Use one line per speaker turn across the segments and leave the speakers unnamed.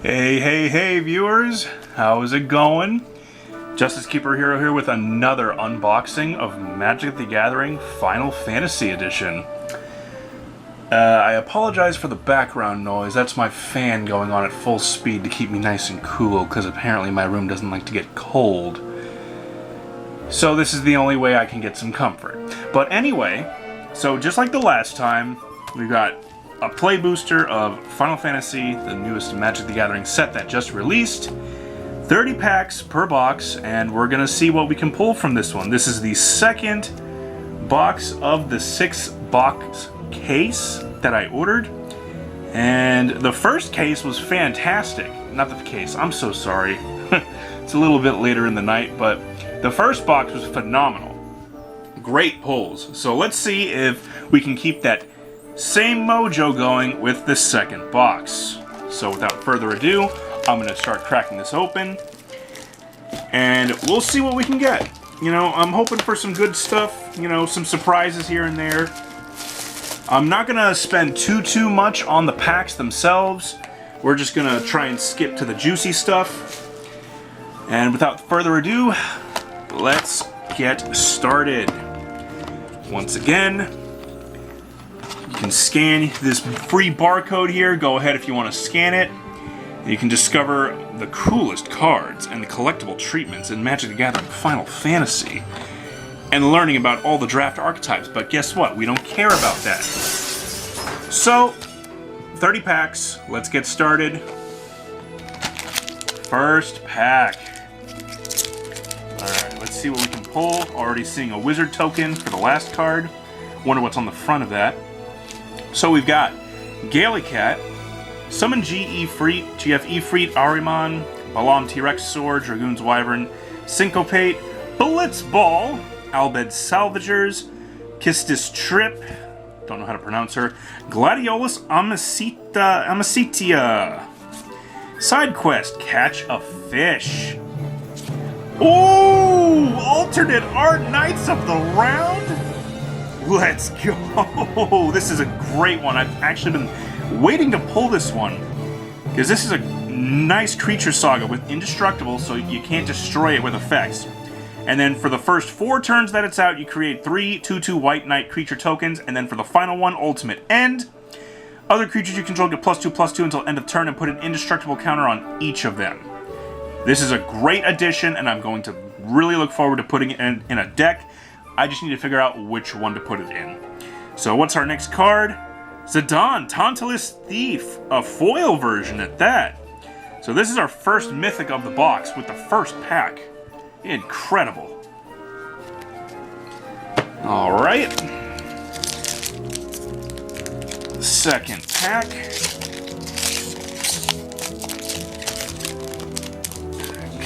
Hey, viewers! How's it going? Justice Keeper Hero here with another unboxing of Magic the Gathering Final Fantasy Edition. I apologize for the background noise. That's my fan going on at full speed to keep me nice and cool, because apparently my room doesn't like to get cold. So this is the only way I can get some comfort. But anyway, so just like the last time, we've got a play booster of Final Fantasy, the newest Magic the Gathering set that just released. 30 packs per box, and we're gonna see what we can pull from this one. This is the second box of the 6-box case that I ordered. And the first case was fantastic. Not the case, I'm so sorry. It's a little bit later in the night, but the first box was phenomenal. Great pulls. So let's see if we can keep that same mojo going with the second box. So without further ado, I'm going to start cracking this open, and we'll see what we can get. You know, I'm hoping for some good stuff, you know, some surprises here and there. I'm not going to spend too much on the packs themselves. We're just going to try and skip to the juicy stuff. And without further ado, let's get started. Once again, you can scan this free barcode here. Go ahead if you want to scan it. You can discover the coolest cards and the collectible treatments in Magic the Gathering Final Fantasy, and learning about all the draft archetypes. But guess what? We don't care about that. So, 30 packs. Let's get started. First pack. Alright, let's see what we can pull. Already seeing a wizard token for the last card. Wonder what's on the front of that. So we've got Gallicat, Summon GF Efreet, Ahriman, Balam T-Rex Sword, Dragoon's Wyvern, Syncopate, Blitzball, Albed Salvagers, Kistis Trip, don't know how to pronounce her, Gladiolus Amicitia, Side Quest, Catch a Fish. Ooh! Alternate art Knights of the Round? Let's go! This is a great one. I've actually been waiting to pull this one, because this is a nice creature saga with indestructible, so you can't destroy it with effects. And then for the first 4 turns that it's out, you create 3 2/2 White Knight creature tokens, and then for the final one, Ultimate End, other creatures you control get +2/+2 until end of turn, and put an indestructible counter on each of them. This is a great addition, and I'm going to really look forward to putting it in a deck. I just need to figure out which one to put it in. So what's our next card? Zidane, Tantalus Thief, a foil version at that. So this is our first mythic of the box with the first pack. Incredible. Alright. Second pack.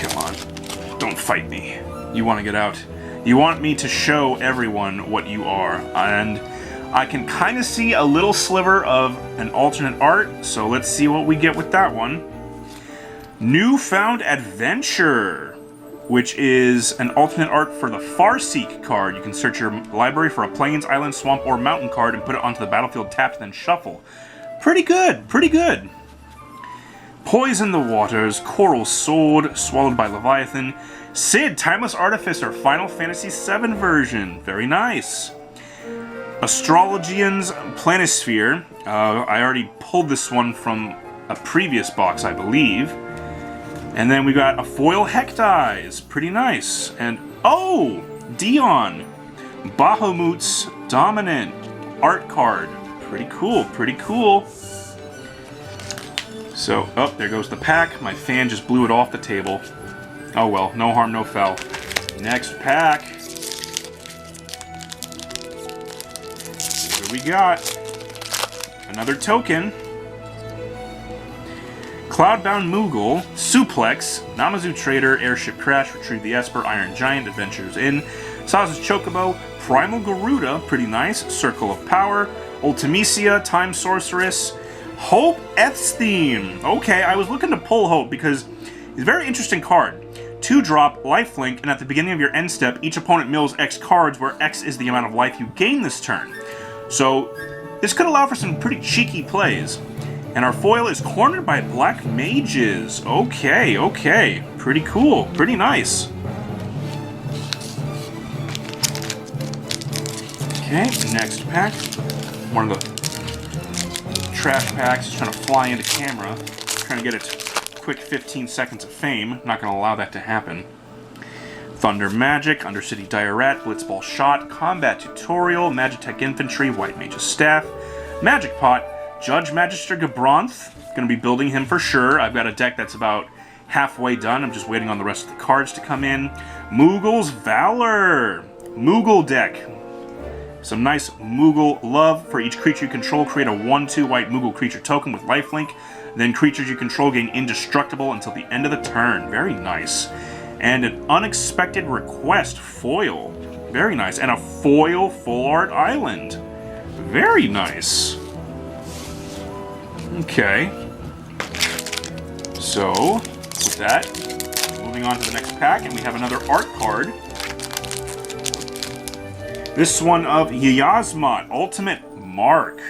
Come on. Don't fight me. You want to get out. You want me to show everyone what you are. And I can kind of see a little sliver of an alternate art, so let's see what we get with that one. Newfound Adventure, which is an alternate art for the Farseek card. You can search your library for a Plains, Island, Swamp, or Mountain card and put it onto the battlefield tapped, then shuffle. Pretty good, pretty good. Poison the Waters, Coral Sword, Swallowed by Leviathan, Sid, Timeless Artificer, Final Fantasy VII version. Very nice. Astrologian's Planisphere. I already pulled this one from a previous box, I believe. And then we got a foil Hectize. Pretty nice. And, oh! Dion. Bahamut's Dominant. Art card. Pretty cool, pretty cool. So, oh, there goes the pack. My fan just blew it off the table. Oh well, no harm, no foul. Next pack. What do we got? Another token. Cloudbound Moogle, Suplex, Namazu Trader, Airship Crash, Retrieve the Esper, Iron Giant, Adventures In, Saz's Chocobo, Primal Garuda, pretty nice, Circle of Power, Ultimisia, Time Sorceress, Hope Ethstein. Okay, I was looking to pull Hope because it's a very interesting card. 2-drop, lifelink, and at the beginning of your end step, each opponent mills X cards, where X is the amount of life you gain this turn. So, this could allow for some pretty cheeky plays. And our foil is cornered by black mages. Okay, okay. Pretty cool. Pretty nice. Okay, next pack. One of the trash packs is trying to fly into camera. Trying to get its quick 15 seconds of fame. Not going to allow that to happen. Thunder Magic, Undercity Diarrhea, Blitzball Shot, Combat Tutorial, Magitech Infantry, White Mage's Staff, Magic Pot, Judge Magister Gabronth. Going to be building him for sure. I've got a deck that's about halfway done. I'm just waiting on the rest of the cards to come in. Moogle's Valor. Moogle deck. Some nice Moogle love. For each creature you control, create a 1/2 white Moogle creature token with lifelink. Then creatures you control gain indestructible until the end of the turn. Very nice. And an Unexpected Request foil. Very nice. And a foil full art island. Very nice. Okay. So, with that, moving on to the next pack, and we have another art card. This one of Yasmat, Ultimate Mark.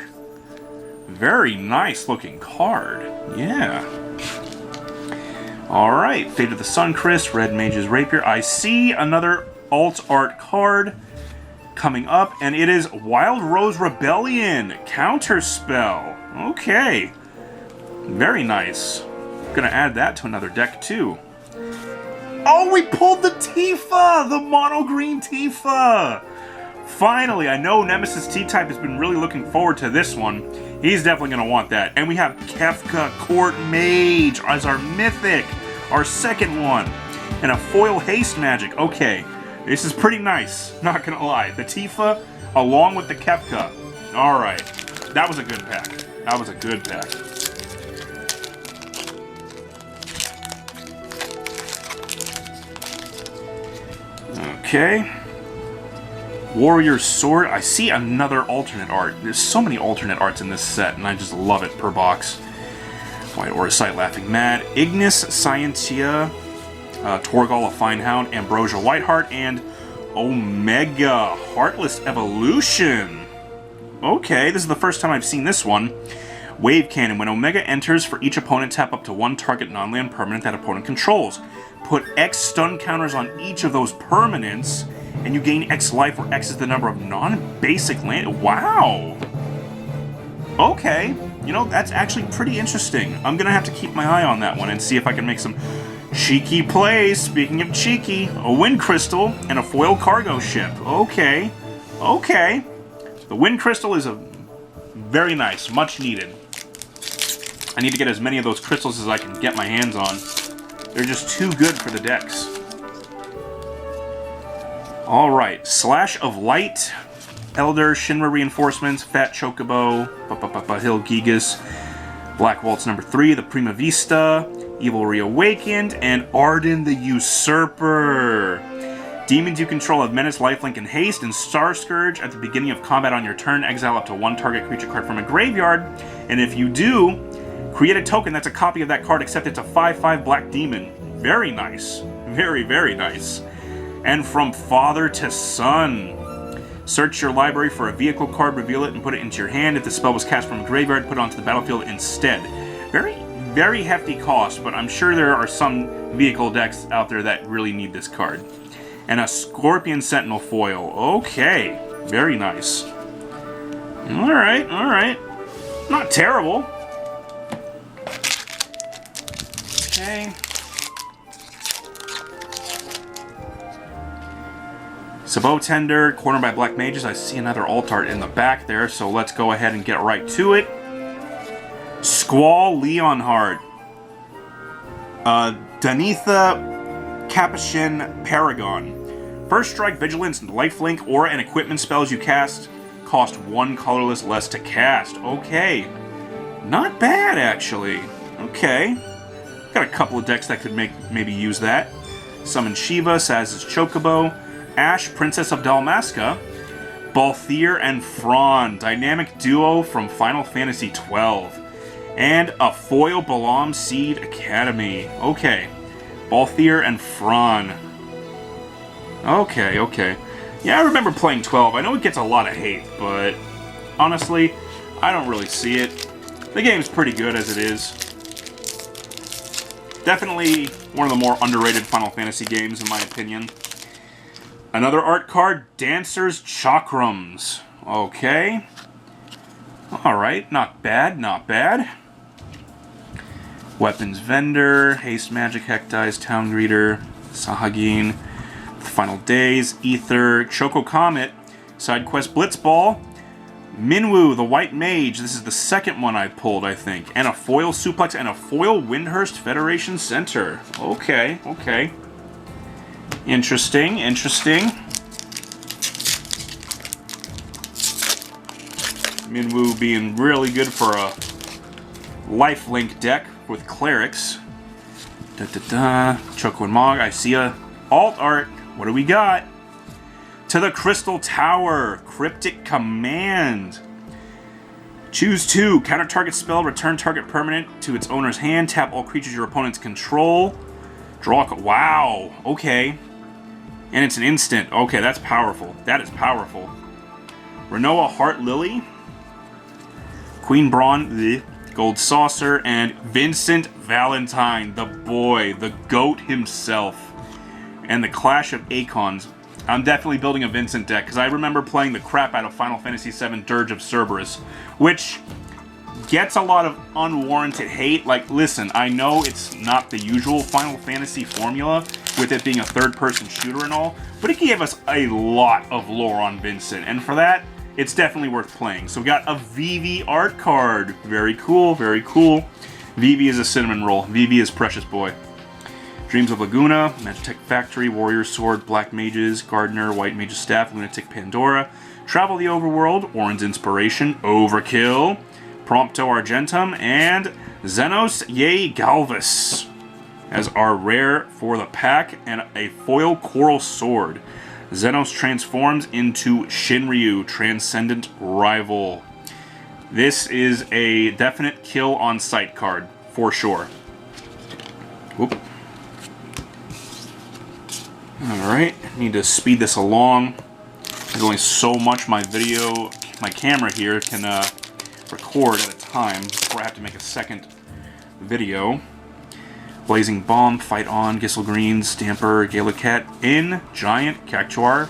Very nice looking card. Yeah. Alright, Fate of the Suncrist, Red Mage's Rapier. I see another alt art card coming up, and it is Wild Rose Rebellion, Counterspell. Okay. Very nice. Gonna add that to another deck too. Oh, we pulled the Tifa! The mono green Tifa! Finally, I know Nemesis T-Type has been really looking forward to this one. He's definitely going to want that. And we have Kefka Court Mage as our mythic, our second one. And a foil haste magic. Okay, this is pretty nice, not going to lie. The Tifa along with the Kefka. Alright, that was a good pack. That was a good pack. Okay. Warrior's Sword. I see another alternate art. There's so many alternate arts in this set, and I just love it per box. White Oracite, Laughing Mad, Ignis Scientia, Torgal, a Finehound, Ambrosia Whiteheart, and Omega Heartless Evolution. Okay, this is the first time I've seen this one. Wave Cannon. When Omega enters, for each opponent, tap up to one target non-land permanent that opponent controls. Put X stun counters on each of those permanents, and you gain X life, where X is the number of non-basic land. Wow! Okay. You know, that's actually pretty interesting. I'm gonna have to keep my eye on that one and see if I can make some cheeky plays. Speaking of cheeky, a Wind Crystal and a foil cargo ship. Okay. Okay. The Wind Crystal is a very nice, much needed. I need to get as many of those crystals as I can get my hands on. They're just too good for the decks. Alright, Slash of Light, Elder, Shinra Reinforcements, Fat Chocobo, Hill Gigas, Black Waltz number 3, the Prima Vista, Evil Reawakened, and Arden the Usurper. Demons you control have Menace, Lifelink, and Haste, and Star Scourge. At the beginning of combat on your turn, exile up to one target creature card from a graveyard, and if you do, create a token that's a copy of that card, except it's a 5/5 Black Demon. Very nice. Very, very nice. And From Father to Son. Search your library for a vehicle card, reveal it, and put it into your hand. If the spell was cast from a graveyard, put it onto the battlefield instead. Very, very hefty cost, but I'm sure there are some vehicle decks out there that really need this card. And a Scorpion Sentinel foil. Okay. Very nice. Alright, alright. Not terrible. Okay. Sabot Tender, cornered by Black Mages. I see another alt art in the back there, so let's go ahead and get right to it. Squall Leonhard. Danitha Capuchin Paragon. First strike, vigilance, lifelink, aura, and equipment spells you cast cost one colorless less to cast. Okay. Not bad, actually. Okay. Got a couple of decks that could maybe use that. Summon Shiva, Saz's Chocobo, Ash, Princess of Dalmasca, Balthier and Fron, dynamic duo from Final Fantasy XII, and a foil Balam Seed Academy. Okay. Balthier and Fron. Okay, okay. Yeah, I remember playing 12. I know it gets a lot of hate, but honestly, I don't really see it. The game's pretty good as it is. Definitely one of the more underrated Final Fantasy games, in my opinion. Another art card, Dancer's Chakrams. Okay. Alright, not bad, not bad. Weapons Vendor, Haste Magic, Hecdice, Town Greeter, Sahagin, Final Days, Ether, Choco Comet, Side Quest Blitzball, Minwu, the White Mage. This is the second one I pulled, I think. And a foil Suplex and a foil Windhurst Federation Center. Okay, okay. Interesting, interesting. Minwu being really good for a lifelink deck with Clerics. Choco and Mog. I see a alt art. What do we got? To the Crystal Tower. Cryptic Command. Choose 2. Counter target spell. Return target permanent to its owner's hand. Tap all creatures your opponents control. Draw a... Wow. Okay. And it's an instant. Okay, that's powerful. That is powerful. Renoa Heart Lily. Queen Braun. The Gold Saucer. And Vincent Valentine. The boy. The GOAT himself. And the Clash of Acons. I'm definitely building a Vincent deck, because I remember playing the crap out of Final Fantasy VII Dirge of Cerberus, which gets a lot of unwarranted hate. Like, listen, I know it's not the usual Final Fantasy formula, with it being a third-person shooter and all, but it gave us a lot of lore on Vincent, and for that, it's definitely worth playing. So we got a Vivi art card. Very cool, very cool. Vivi is a cinnamon roll. Vivi is precious boy. Dreams of Laguna, Magitech Factory, Warrior Sword, Black Mages, Gardener, White Mage's Staff, Lunatic Pandora, Travel the Overworld, Orin's Inspiration, Overkill, Prompto Argentum, and Xenos Ye Galvus as our rare for the pack, and a foil Coral Sword. Xenos transforms into Shinryu, Transcendent Rival. This is a definite kill on sight card, for sure. Whoop. Alright, need to speed this along. There's only so much my camera here can record at a time before I have to make a second video. Blazing Bomb, Fight On, Gissel Green, Stamper, Galacat, In, Giant, Cactuar,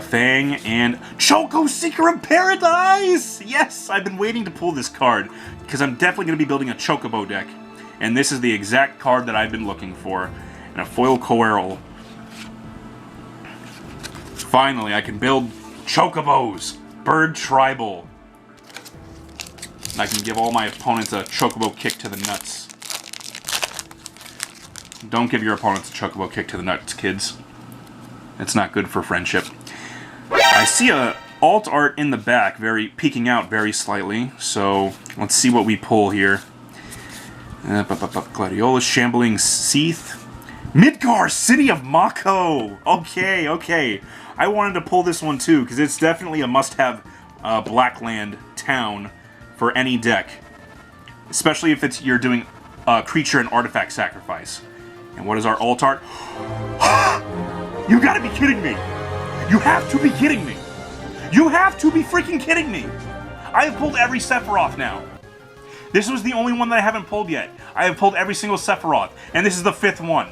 Fang, and Choco Seeker of Paradise! Yes! I've been waiting to pull this card, because I'm definitely going to be building a Chocobo deck. And this is the exact card that I've been looking for. And a foil Coeral. Finally, I can build Chocobos! Bird Tribal. And I can give all my opponents a Chocobo kick to the nuts. Don't give your opponents a Chocobo kick to the nuts, kids. It's not good for friendship. I see a alt art in the back, peeking out very slightly. So, let's see what we pull here. Gladiolus, Shambling Seath. Midgar, City of Mako! Okay, okay. I wanted to pull this one too, because it's definitely a must-have Blackland town for any deck. Especially if you're doing creature and artifact sacrifice. And what is our alt art? You gotta be kidding me! You have to be kidding me! You have to be freaking kidding me! I have pulled every Sephiroth now. This was the only one that I haven't pulled yet. I have pulled every single Sephiroth, and this is the 5th one.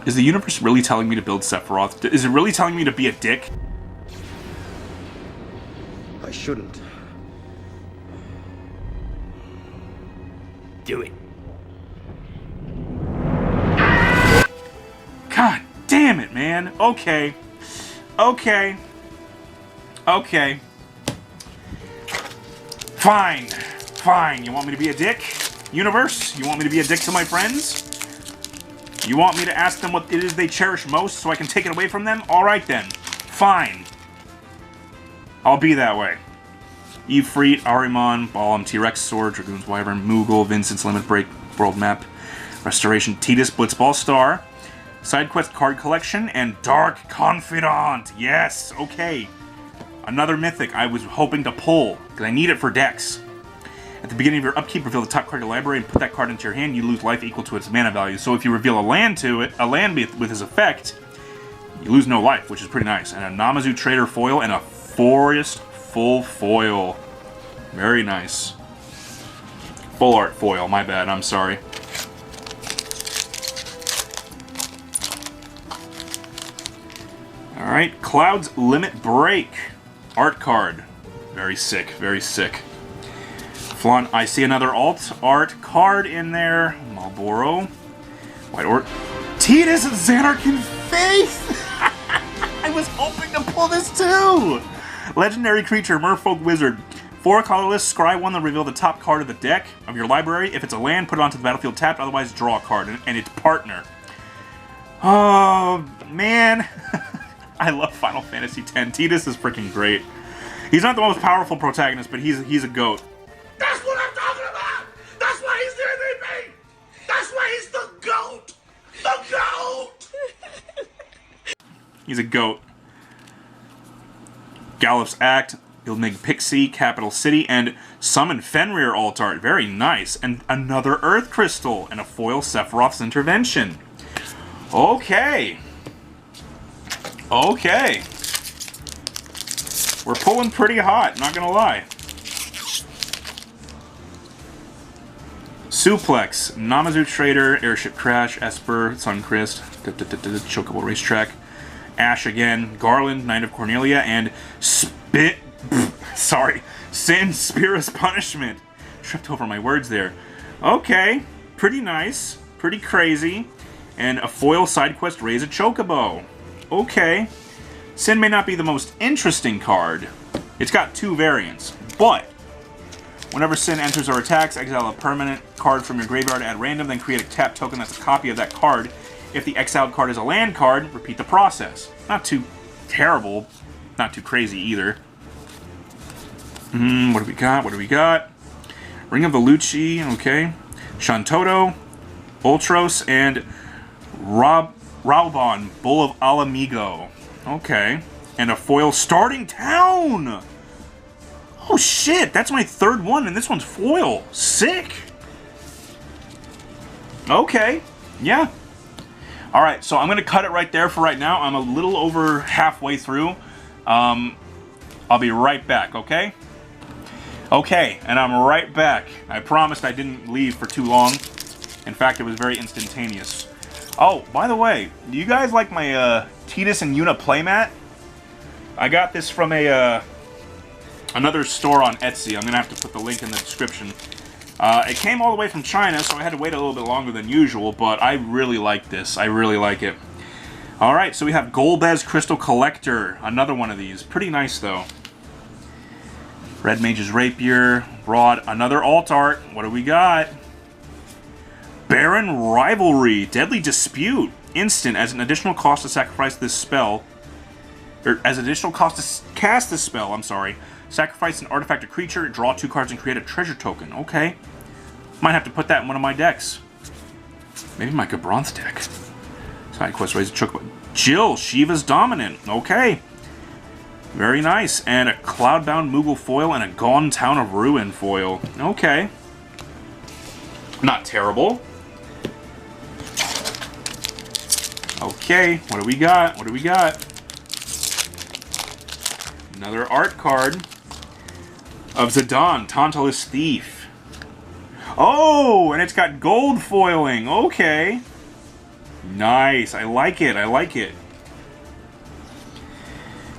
Is the universe really telling me to build Sephiroth? Is it really telling me to be a dick?
I shouldn't.
Do it.
God damn it, man. Okay. Okay. Okay. Fine. Fine. You want me to be a dick? Universe? You want me to be a dick to my friends? You want me to ask them what it is they cherish most so I can take it away from them? Alright then. Fine. I'll be that way. Ifrit, Ahriman, Balam, T-Rex, Sword, Dragoon's Wyvern, Moogle, Vincent's Limit Break, World Map, Restoration, Tidus, Blitzball Star, Side Quest Card Collection, and Dark Confidant. Yes, okay. Another Mythic I was hoping to pull, because I need it for decks. At the beginning of your upkeep, reveal the top card of your library and put that card into your hand. You lose life equal to its mana value. So if you reveal a land with his effect, you lose no life, which is pretty nice. And a Namazu Trader foil and a Forest full foil. Very nice. Full art foil, my bad, I'm sorry. Alright, Cloud's Limit Break. Art card. Very sick, very sick. Flaunt, I see another alt art card in there. Marlboro. White Orc. Tidus and Xanarkin Faith! I was hoping to pull this too! Legendary creature, Merfolk Wizard. 4 colorless, scry 1 that reveal the top card of the deck of your library. If it's a land, put it onto the battlefield tapped, otherwise draw a card, and its partner. Oh, man. I love Final Fantasy X. Tidus is freaking great. He's not the most powerful protagonist, but he's a goat.
That's what I'm talking about! That's why he's the MVP! That's why he's the GOAT! The GOAT!
He's a goat. Gallup's Act, Ilmig Pixie, Capital City, and Summon Fenrir alt art. Very nice. And another Earth Crystal, and a foil Sephiroth's Intervention. Okay. Okay. We're pulling pretty hot, not gonna lie. Suplex, Namazu Trader, Airship Crash, Esper, Suncrist, Chocobo Racetrack, Ash again, Garland, Knight of Cornelia, and Sin Spirus Punishment. Tripped over my words there. Okay, pretty nice, pretty crazy. And a foil side quest, Raise a Chocobo. Okay. Sin may not be the most interesting card. It's got 2 variants, but whenever Sin enters or attacks, exile a permanent card from your graveyard at random, then create a tap token that's a copy of that card. If the exiled card is a land card, repeat the process. Not too terrible, not too crazy either. What do we got? What do we got? Ring of Velucci, okay. Shantoto, Ultros, and Raubon, Bull of Alamigo. Okay. And a foil Starting Town! Oh shit, that's my 3rd one, and this one's foil. Sick! Okay, yeah. Alright, so I'm going to cut it right there for right now. I'm a little over halfway through. I'll be right back, okay? Okay, and I'm right back. I promised I didn't leave for too long. In fact, it was very instantaneous. Oh, by the way, do you guys like my Tidus and Yuna playmat? I got this from a another store on Etsy. I'm going to have to put the link in the description. It came all the way from China, so I had to wait a little bit longer than usual, but I really like this. I really like it. Alright, so we have Golbez Crystal Collector. Another one of these. Pretty nice, though. Red Mage's Rapier. Broad. Another alt art. What do we got? Baron Rivalry. Deadly Dispute. Instant. As an additional cost to sacrifice this spell. Or as an additional cost to cast this spell, I'm sorry. Sacrifice an artifact or creature, draw 2 cards, and create a treasure token. Okay. Might have to put that in one of my decks. Maybe my Gabronth deck. Side quest, Raise a Chocobo. Jill, Shiva's Dominant. Okay. Very nice. And a Cloudbound Moogle foil and a Gone Town of Ruin foil. Okay. Not terrible. Okay, what do we got? What do we got? Another art card of Zidane, Tantalus Thief. Oh, and it's got gold foiling. Okay. Nice. I like it. I like it.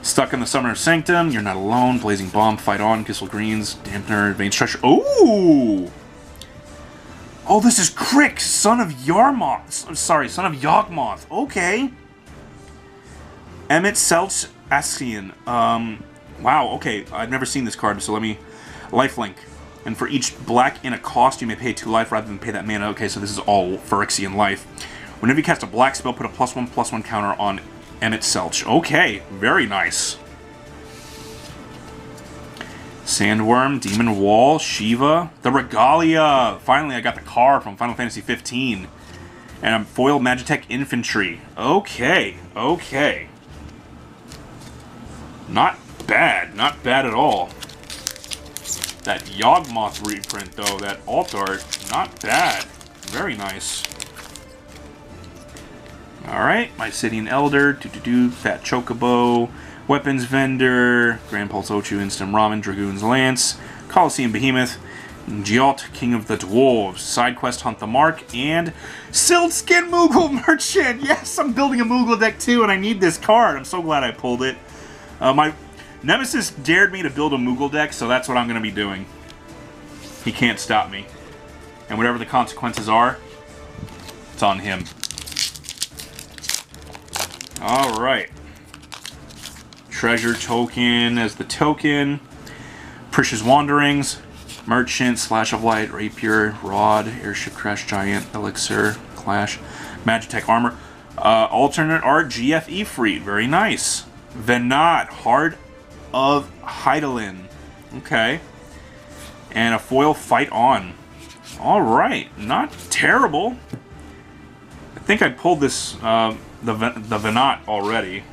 Stuck in the Summoner's Sanctum. You're Not Alone. Blazing Bomb. Fight On. Kissel Greens. Dampener. Vein Stretcher. Ooh! Oh, this is Crick, son of Yarmoth. Sorry, son of Yawgmoth. Okay. Emmett Selch Ascian. Wow, okay. I've never seen this card, so let me... Lifelink. And for each black in a cost, you may pay 2 life rather than pay that mana. Okay, so this is all Phyrexian life. Whenever you cast a black spell, put a +1/+1 counter on Emmett Selch. Okay, very nice. Sandworm, Demon Wall, Shiva, the Regalia. Finally, I got the car from Final Fantasy 15. And a foil Magitech Infantry. Okay, okay. Not bad, not bad at all. That Yawgmoth reprint, though, that alt art, not bad. Very nice. Alright, Mysidian Elder, Fat Chocobo, Weapons Vendor, Grand Pulse Ochu, Instant Ramen, Dragoon's Lance, Coliseum Behemoth, Giot, King of the Dwarves, Side Quest Hunt the Mark, and Silkskin Moogle Merchant! Yes, I'm building a Moogle deck too, and I need this card. I'm so glad I pulled it. My Nemesis dared me to build a Moogle deck, so that's what I'm going to be doing. He can't stop me. And whatever the consequences are, it's on him. Alright. Treasure token as the token. Precious Wanderings. Merchant, Slash of Light, Rapier, Rod, Airship Crash Giant, Elixir, Clash, Magitech Armor. Alternate art, GF Ifrit. Very nice. Venat, Heart of Hydaelyn. Okay. And a foil Fight On. Alright. Not terrible. I think I pulled this, the Venat already.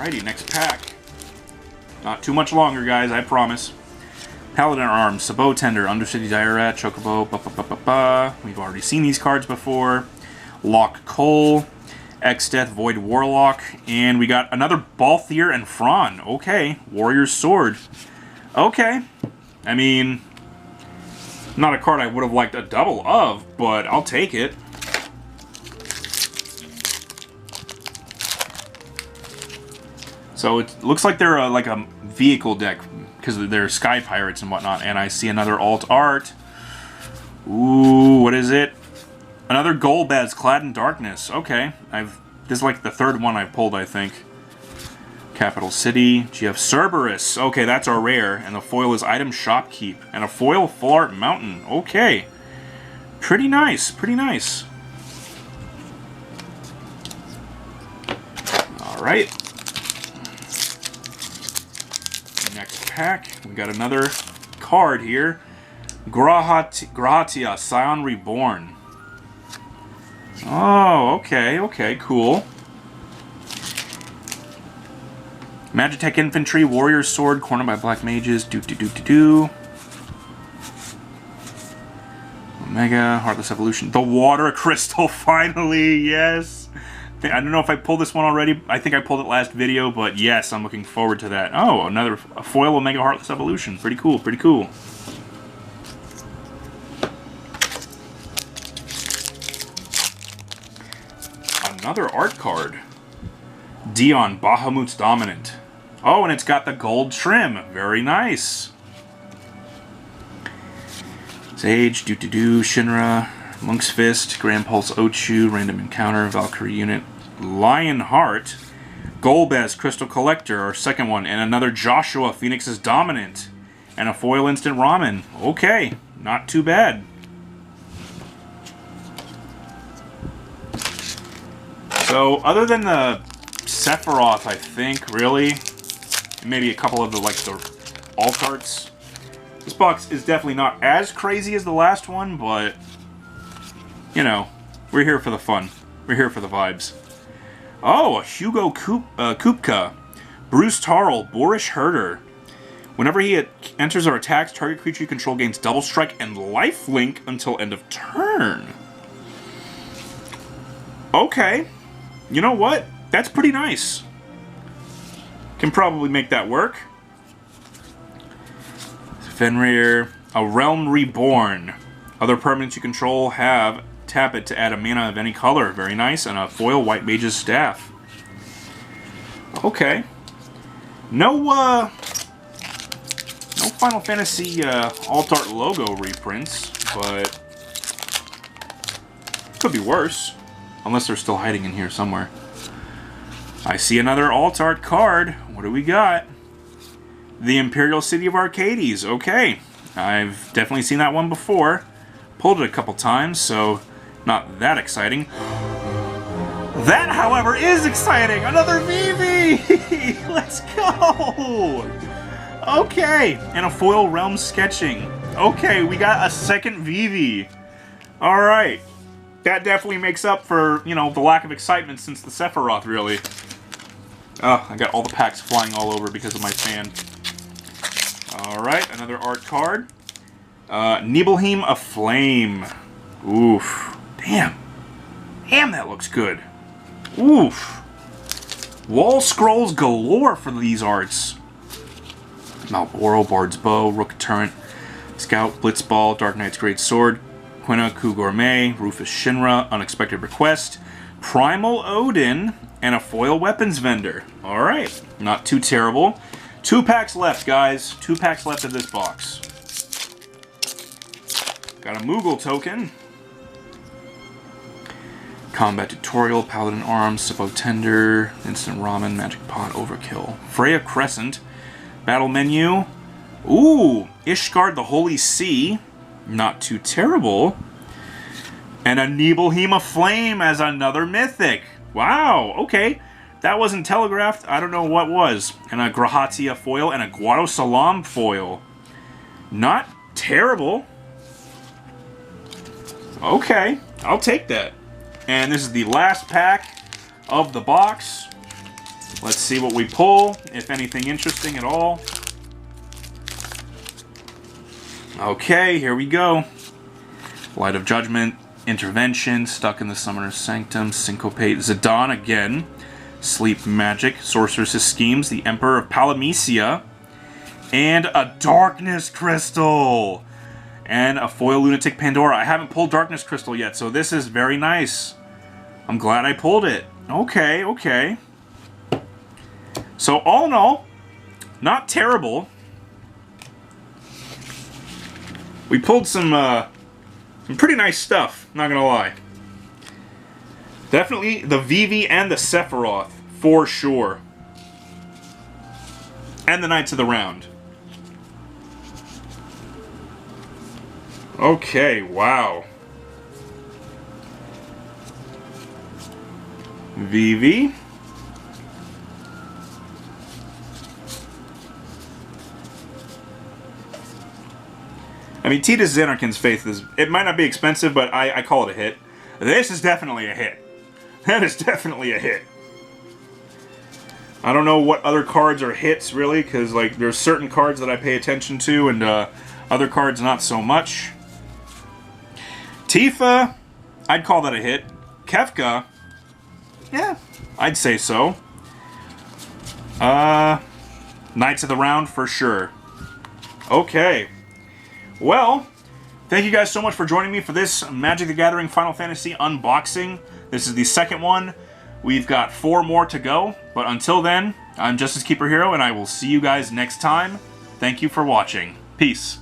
Alrighty, next pack. Not too much longer, guys, I promise. Paladin Arms, Sabot Tender, Undercity Diorat, Chocobo, We've already seen these cards before. Lock Cole, X-Death, Void Warlock, and we got another Balthier and Fron. Okay, Warrior's Sword. Okay, I mean, not a card I would have liked a double of, but I'll take it. So it looks like they're like a vehicle deck because they're Sky Pirates and whatnot. And I see another alt art. Ooh, what is it? Another Golbez, Clad in Darkness. Okay, this is like the third one I've pulled, I think. Capital City, GF Cerberus. Okay, that's our rare. And the foil is Item Shopkeep. And a foil Full Art Mountain. Okay. Pretty nice, pretty nice. Alright. Next pack, we got another card here. Gratia, Scion Reborn. Oh, okay, cool. Magitech Infantry, Warrior's Sword, cornered by Black Mages, Omega, Heartless Evolution. The Water Crystal, finally, yes! I don't know if I pulled this one already. I think I pulled it last video, but yes, I'm looking forward to that. Oh, another foil Omega Heartless Evolution. Pretty cool, pretty cool. Another art card. Dion, Bahamut's Dominant. Oh, and it's got the gold trim. Very nice. Sage, Shinra, Monk's Fist, Grand Pulse Ochu, Random Encounter, Valkyrie Unit, Lionheart, Golbez, Crystal Collector, our second one, and another Joshua, Phoenix's Dominant, and a foil Instant Ramen. Okay, not too bad. So, other than the Sephiroth, I think, really, and maybe a couple of the, like, the alt arts, this box is definitely not as crazy as the last one, but, you know, we're here for the fun. We're here for the vibes. Oh, a Hugo Kupka. Bruce Tarl, Boorish Herder. Whenever he enters or attacks, target creature you control gains double strike and lifelink until end of turn. Okay. You know what? That's pretty nice. Can probably make that work. Fenrir, a Realm Reborn. Other permanents you control have tap it to add a mana of any color. Very nice. And a foil White Mage's Staff. Okay. No Final Fantasy alt art logo reprints, but could be worse. Unless they're still hiding in here somewhere. I see another alt art card. What do we got? The Imperial City of Arcades. Okay. I've definitely seen that one before. Pulled it a couple times, so not that exciting. That, however, is exciting! Another VV! Let's go! Okay, and a foil Realm Sketching. Okay, we got a second VV. Alright. That definitely makes up for, you know, the lack of excitement since the Sephiroth, really. Oh, I got all the packs flying all over because of my fan. Alright, another art card. Nibelheim Aflame. Oof. Damn. Damn, that looks good. Oof. Wall scrolls galore for these arts. Malboro, Bard's Bow, Rook Turret, Scout, Blitzball, Dark Knight's Great Sword, Quina, Coup Gourmet, Rufus Shinra, Unexpected Request, Primal Odin, and a foil weapons vendor. Alright, not too terrible. 2 packs left, guys. 2 packs left of this box. Got a Moogle token. Combat Tutorial, Paladin Arms, Suppo Tender, Instant Ramen, Magic Pot, Overkill. Freya Crescent. Battle Menu. Ooh, Ishgard the Holy Sea. Not too terrible. And a Nibelheim of Flame as another Mythic. Wow, okay. That wasn't telegraphed. I don't know what was. And a Grahatia foil and a Guado Salam foil. Not terrible. Okay, I'll take that. And this is the last pack of the box. Let's see what we pull, if anything interesting at all. Okay, here we go. Light of Judgment, Intervention, Stuck in the Summoner's Sanctum, Syncopate, Zidane again, Sleep Magic, Sorceress's Schemes, the Emperor of Palamecia, and a Darkness Crystal, and a foil Lunatic Pandora. I haven't pulled Darkness Crystal yet, so this is very nice. I'm glad I pulled it. Okay, okay. So all in all, not terrible. We pulled some pretty nice stuff, not gonna lie. Definitely the Vivi and the Sephiroth, for sure. And the Knights of the Round. Okay, wow. Vivi. I mean, Titus Zanarkand's Faith is... It might not be expensive, but I call it a hit. This is definitely a hit. That is definitely a hit. I don't know what other cards are hits, really, because, like, there's certain cards that I pay attention to, and other cards not so much. Tifa, I'd call that a hit. Kefka, yeah, I'd say so. Knights of the Round, for sure. Okay. Well, thank you guys so much for joining me for this Magic the Gathering Final Fantasy unboxing. This is the second one. We've got 4 more to go. But until then, I'm Justice Keeper Hero, and I will see you guys next time. Thank you for watching. Peace.